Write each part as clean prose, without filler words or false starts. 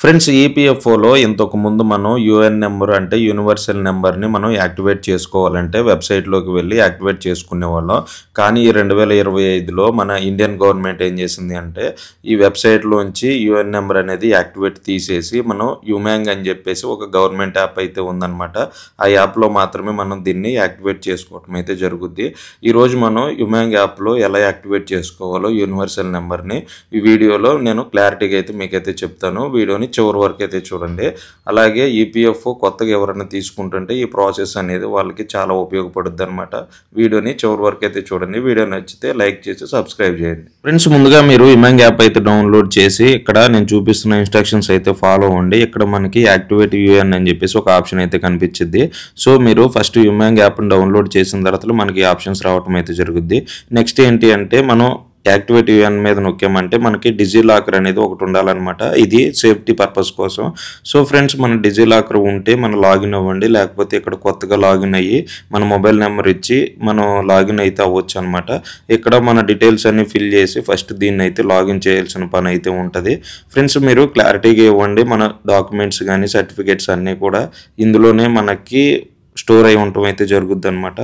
Friends ఈపీఎఫ్ఓలో ఇంతకు ముందు మనం యూఎన్ నెంబర్ అంటే యూనివర్సల్ నెంబర్ని మనం యాక్టివేట్ చేసుకోవాలంటే వెబ్సైట్లోకి వెళ్ళి యాక్టివేట్ చేసుకునేవాళ్ళం. కానీ 2025లో మన ఇండియన్ గవర్నమెంట్ ఏం చేసింది అంటే ఈ వెబ్సైట్లోంచి యూఎన్ నెంబర్ అనేది యాక్టివేట్ తీసేసి మనం యుమాంగ్ అని చెప్పేసి ఒక గవర్నమెంట్ యాప్ అయితే ఉందన్నమాట. ఆ యాప్లో మాత్రమే మనం దీన్ని యాక్టివేట్ చేసుకోవటం అయితే జరుగుద్ది. ఈరోజు మనం యుమాంగ్ యాప్లో ఎలా యాక్టివేట్ చేసుకోవాలో యూనివర్సల్ నెంబర్ని ఈ వీడియోలో నేను క్లారిటీగా అయితే మీకైతే చెప్తాను. వీడియోని చివరి వరకు అయితే చూడండి. అలాగే ఈపీఎఫ్ఓ కొత్తగా ఎవరైనా తీసుకుంటుంటే ఈ ప్రాసెస్ అనేది వాళ్ళకి చాలా ఉపయోగపడుద్ది అనమాట. వీడియోని చివరి వరకు అయితే చూడండి. వీడియో నచ్చితే లైక్ చేసి సబ్స్క్రైబ్ చేయండి. ఫ్రెండ్స్, ముందుగా మీరు యుమాంగ్ యాప్ అయితే డౌన్లోడ్ చేసి ఇక్కడ నేను చూపిస్తున్న ఇన్స్ట్రక్షన్స్ అయితే ఫాలో అవ్వండి. ఇక్కడ మనకి యాక్టివేట్ యూఎన్ అని చెప్పేసి ఒక ఆప్షన్ అయితే కనిపించింది. సో మీరు ఫస్ట్ యుమాంగ్ యాప్ని డౌన్లోడ్ చేసిన తర్వాత మనకి ఆప్షన్స్ రావటం అయితే జరుగుద్ది. నెక్స్ట్ ఏంటి అంటే మనం యాక్టివేట్ యూఎన్ మీద నొక్కామంటే మనకి డిజిలాకర్ అనేది ఒకటి ఉండాలన్నమాట. ఇది సేఫ్టీ పర్పస్ కోసం. సో ఫ్రెండ్స్, మన డిజిలాకర్ ఉంటే మనం లాగిన్ అవ్వండి. లేకపోతే ఇక్కడ కొత్తగా లాగిన్ అయ్యి మన మొబైల్ నెంబర్ ఇచ్చి మనం లాగిన్ అయితే అవ్వచ్చు అనమాట. ఇక్కడ మన డీటెయిల్స్ అన్ని ఫిల్ చేసి ఫస్ట్ దీన్ని అయితే లాగిన్ చేయాల్సిన పని అయితే ఉంటుంది. ఫ్రెండ్స్, మీరు క్లారిటీగా ఇవ్వండి. మన డాక్యుమెంట్స్ కానీ సర్టిఫికేట్స్ అన్నీ కూడా ఇందులోనే మనకి స్టోర్ అయి ఉండటం అయితే జరుగుద్ది అనమాట.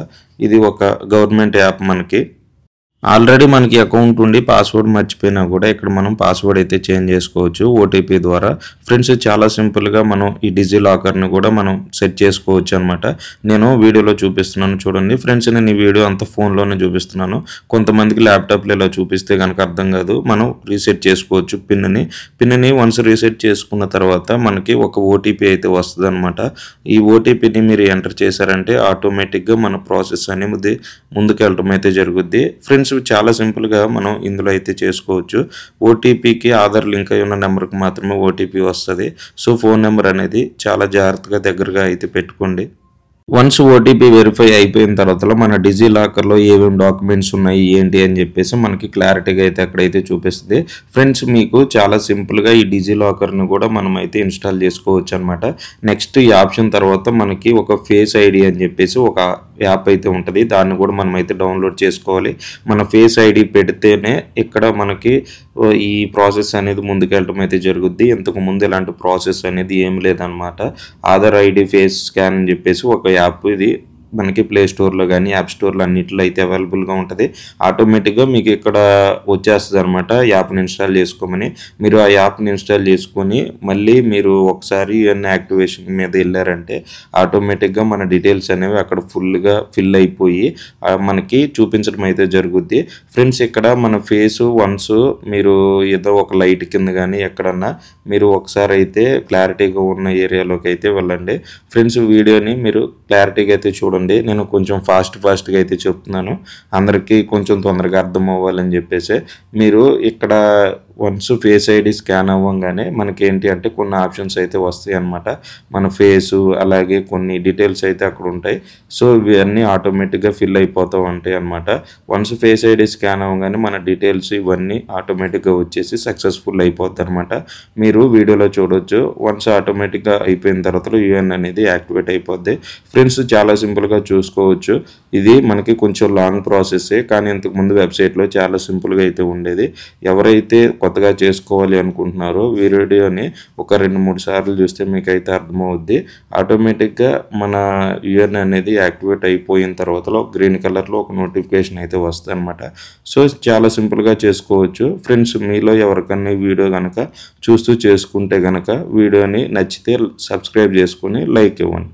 ఇది ఒక గవర్నమెంట్ యాప్. మనకి ఆల్రెడీ మనకి అకౌంట్ ఉండి పాస్వర్డ్ మర్చిపోయినా కూడా ఇక్కడ మనం పాస్వర్డ్ అయితే చేంజ్ చేసుకోవచ్చు ఓటీపీ ద్వారా. ఫ్రెండ్స్, చాలా సింపుల్గా మనం ఈ డిజిలాకర్ని కూడా మనం సెట్ చేసుకోవచ్చు అనమాట. నేను వీడియోలో చూపిస్తున్నాను చూడండి. ఫ్రెండ్స్, నేను ఈ వీడియో అంతా ఫోన్లోనే చూపిస్తున్నాను. కొంతమందికి ల్యాప్టాప్లో ఇలా చూపిస్తే కనుక అర్థం కాదు. మనం రీసెట్ చేసుకోవచ్చు పిన్ని వన్స్ రీసెట్ చేసుకున్న తర్వాత మనకి ఒక ఓటీపీ అయితే వస్తుంది అనమాట. ఈ ఓటీపీని మీరు ఎంటర్ చేశారంటే ఆటోమేటిక్గా మన ప్రాసెస్ అనేది ముందుకెళ్ళటం అయితే జరుగుద్ది. ఫ్రెండ్స్, చాలా సింపుల్గా మనం ఇందులో అయితే చేసుకోవచ్చు. ఓటీపీకి ఆధార్ లింక్ అయి ఉన్న నెంబర్కి మాత్రమే ఓటీపీ వస్తుంది. సో ఫోన్ నెంబర్ అనేది చాలా జాగ్రత్తగా దగ్గరగా అయితే పెట్టుకోండి. వన్స్ ఓటీపీ వెరిఫై అయిపోయిన తర్వాత మన డిజిలాకర్లో ఏమేమి డాక్యుమెంట్స్ ఉన్నాయి ఏంటి అని చెప్పేసి మనకి క్లారిటీగా అయితే అక్కడైతే చూపిస్తుంది. ఫ్రెండ్స్, మీకు చాలా సింపుల్గా ఈ డిజిలాకర్ను కూడా మనం అయితే ఇన్స్టాల్ చేసుకోవచ్చు అనమాట. నెక్స్ట్ ఈ ఆప్షన్ తర్వాత మనకి ఒక ఫేస్ ఐడి అని చెప్పేసి ఒక యాప్ అయితే ఉంటుంది. దాన్ని కూడా మనం అయితే డౌన్లోడ్ చేసుకోవాలి. మన ఫేస్ ఐడి పెడితేనే ఇక్కడ మనకి ఈ ప్రాసెస్ అనేది ముందుకెళ్ళటం అయితే జరుగుద్ది. ఇంతకు ముందు ఇలాంటి ప్రాసెస్ అనేది ఏం లేదనమాట. ఆధార్ ఐడి ఫేస్ స్కాన్ అని చెప్పేసి ఒక యాప్ ఇది మనకి ప్లే స్టోర్లో కానీ యాప్ స్టోర్లో అన్నింటిలో అయితే అవైలబుల్గా ఉంటుంది. ఆటోమేటిక్గా మీకు ఇక్కడ వచ్చేస్తుంది అనమాట యాప్ని ఇన్స్టాల్ చేసుకోమని. మీరు ఆ యాప్ని ఇన్స్టాల్ చేసుకొని మళ్ళీ మీరు ఒకసారి యూఎన్ యాక్టివేషన్ మీద వెళ్ళారంటే ఆటోమేటిక్గా మన డీటెయిల్స్ అనేవి అక్కడ ఫుల్గా ఫిల్ అయిపోయి మనకి చూపించడం అయితే జరుగుద్ది. ఫ్రెండ్స్, ఇక్కడ మన ఫేస్ వన్స్ మీరు ఏదో ఒక లైట్ కింద కానీ ఎక్కడన్నా మీరు ఒకసారి అయితే క్లారిటీగా ఉన్న ఏరియాలోకి అయితే వెళ్ళండి. ఫ్రెండ్స్, వీడియోని మీరు క్లారిటీగా అయితే చూడండి. నేను కొంచెం ఫాస్ట్గా అయితే చెప్తున్నాను. అందరికీ కొంచెం తొందరగా అర్థం అవ్వాలని చెప్పేసి మీరు ఇక్కడ వన్స్ ఫేస్ ఐడి స్కాన్ అవ్వగానే మనకి ఏంటి అంటే కొన్ని ఆప్షన్స్ అయితే వస్తాయి అన్నమాట. మన ఫేసు అలాగే కొన్ని డీటెయిల్స్ అయితే అక్కడ ఉంటాయి. సో ఇవన్నీ ఆటోమేటిక్గా ఫిల్ అయిపోతూ ఉంటాయి అన్నమాట. వన్స్ ఫేస్ ఐడి స్కాన్ అవ్వగానే మన డీటెయిల్స్ ఇవన్నీ ఆటోమేటిక్గా వచ్చేసి సక్సెస్ఫుల్ అయిపోద్ది అనమాట. మీరు వీడియోలో చూడవచ్చు. వన్స్ ఆటోమేటిక్గా అయిపోయిన తర్వాత యూఎన్ అనేది యాక్టివేట్ అయిపోద్ది. ఫ్రెండ్స్, చాలా సింపుల్గా చూసుకోవచ్చు. ఇది మనకి కొంచెం లాంగ్ ప్రాసెస్సే, కానీ ఇంతకుముందు వెబ్సైట్లో చాలా సింపుల్గా అయితే ఉండేది. ఎవరైతే కొత్తగా చేసుకోవాలి అనుకుంటున్నారో వీడియోని ఒక 2-3 సార్లు చూస్తే మీకు అయితే అర్థమవుద్ది. ఆటోమేటిక్గా మన యూఎన్ అనేది యాక్టివేట్ అయిపోయిన తర్వాత గ్రీన్ కలర్లో ఒక నోటిఫికేషన్ అయితే వస్తుంది అనమాట. సో చాలా సింపుల్గా చేసుకోవచ్చు. ఫ్రెండ్స్, మీలో ఎవరికన్నా వీడియో కనుక చూస్తూ చేసుకుంటే కనుక వీడియోని నచ్చితే సబ్స్క్రైబ్ చేసుకొని లైక్ ఇవ్వండి.